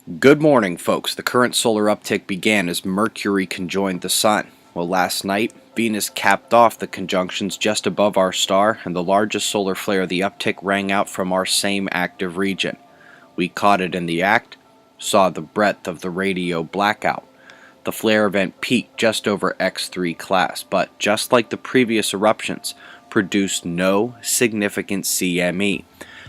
Good morning, folks. The current solar uptick began as Mercury conjoined the Sun. Well, last night, Venus capped off the conjunctions just above our star, and the largest solar flare of the uptick rang out from our same active region. We caught it in the act, saw the breadth of the radio blackout. The flare event peaked just over X3 class, but just like the previous eruptions, produced no significant CME.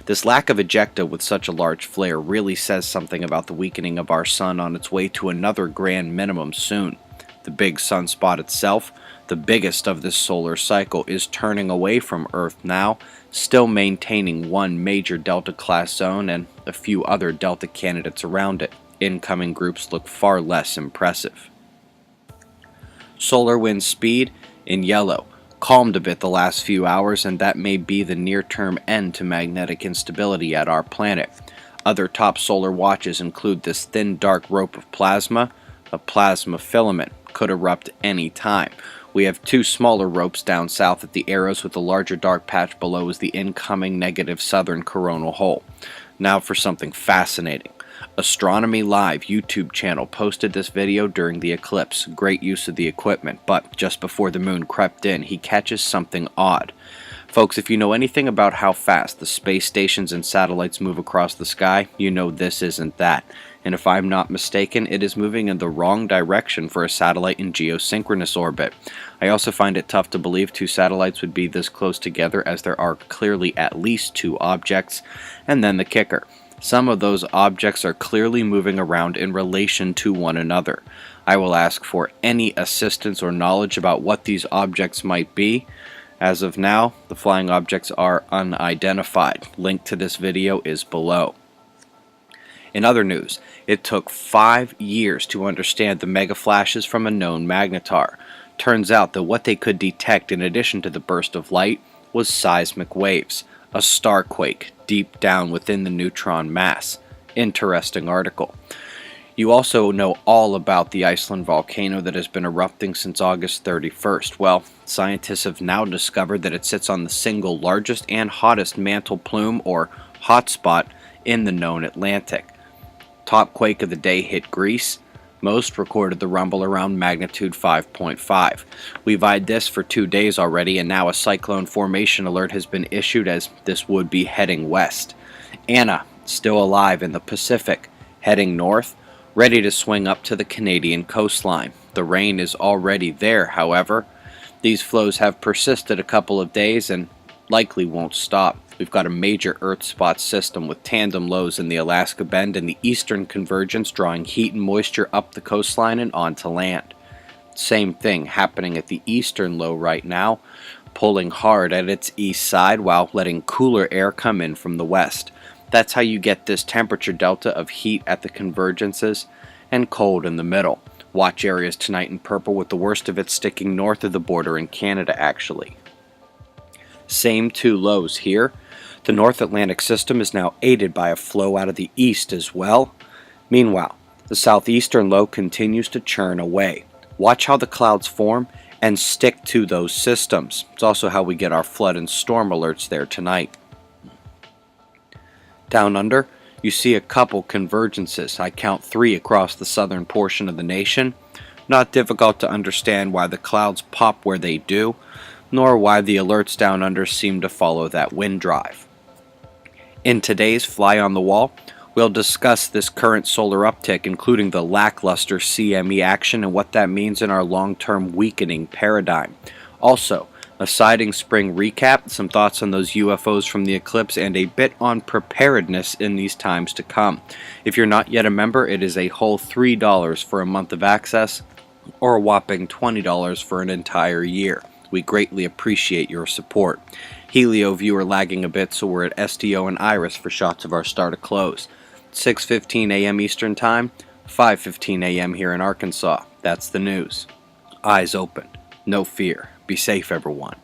This lack of ejecta with such a large flare really says something about the weakening of our sun on its way to another grand minimum soon. The big sunspot itself, the biggest of this solar cycle, is turning away from Earth now, still maintaining one major Delta class zone and a few other Delta candidates around it. Incoming groups look far less impressive. Solar wind speed, in yellow, calmed a bit the last few hours, and that may be the near-term end to magnetic instability at our planet. Other top solar watches include this thin dark rope of plasma. A plasma filament could erupt any time. We have two smaller ropes down south at the arrows, with the larger dark patch below as the incoming negative southern coronal hole. Now for something fascinating. Astronomy Live YouTube channel posted this video during the eclipse. Great use of the equipment, but just before the moon crept in, he catches something odd. Folks, if you know anything about how fast the space stations and satellites move across the sky, you know this isn't that. And if I'm not mistaken, it is moving in the wrong direction for a satellite in geosynchronous orbit. I also find it tough to believe two satellites would be this close together, as there are clearly at least two objects. And then the kicker. Some of those objects are clearly moving around in relation to one another. I will ask for any assistance or knowledge about what these objects might be. As of now, the flying objects are unidentified. Link to this video is below. In other news, it took 5 years to understand the mega flashes from a known magnetar. Turns out that what they could detect, in addition to the burst of light, was seismic waves, a starquake deep down within the neutron mass. Interesting article. You also know all about the Iceland volcano that has been erupting since August 31st. Well, scientists have now discovered that it sits on the single largest and hottest mantle plume, or hotspot, in the known Atlantic. Top quake of the day hit Greece. Most recorded the rumble around magnitude 5.5. We've eyed this for 2 days already, and now a cyclone formation alert has been issued, as this would be heading west. Anna, still alive in the Pacific, heading north, ready to swing up to the Canadian coastline. The rain is already there, however. These flows have persisted a couple of days and likely won't stop. We've got a major Earth spot system with tandem lows in the Alaska Bend and the eastern convergence, drawing heat and moisture up the coastline and onto land. Same thing happening at the eastern low right now, pulling hard at its east side while letting cooler air come in from the west. That's how you get this temperature delta of heat at the convergences and cold in the middle. Watch areas tonight in purple, with the worst of it sticking north of the border in Canada, actually. Same two lows here. The North Atlantic system is now aided by a flow out of the east as well. Meanwhile, the southeastern low continues to churn away. Watch how the clouds form and stick to those systems. It's also how we get our flood and storm alerts there tonight. Down under, you see a couple convergences. I count 3 across the southern portion of the nation. Not difficult to understand why the clouds pop where they do, nor why the alerts down under seem to follow that wind drive. In today's Fly on the Wall, we'll discuss this current solar uptick, including the lackluster CME action and what that means in our long-term weakening paradigm. Also, a siding spring recap, some thoughts on those UFOs from the eclipse, and a bit on preparedness in these times to come. If you're not yet a member, it is a whole $3 for a month of access, or a whopping $20 for an entire year. We greatly appreciate your support. Helio viewer lagging a bit, so we're at STO and Iris for shots of our star to close. 6:15 a.m. Eastern Time, 5:15 a.m. here in Arkansas. That's the news. Eyes open. No fear. Be safe, everyone.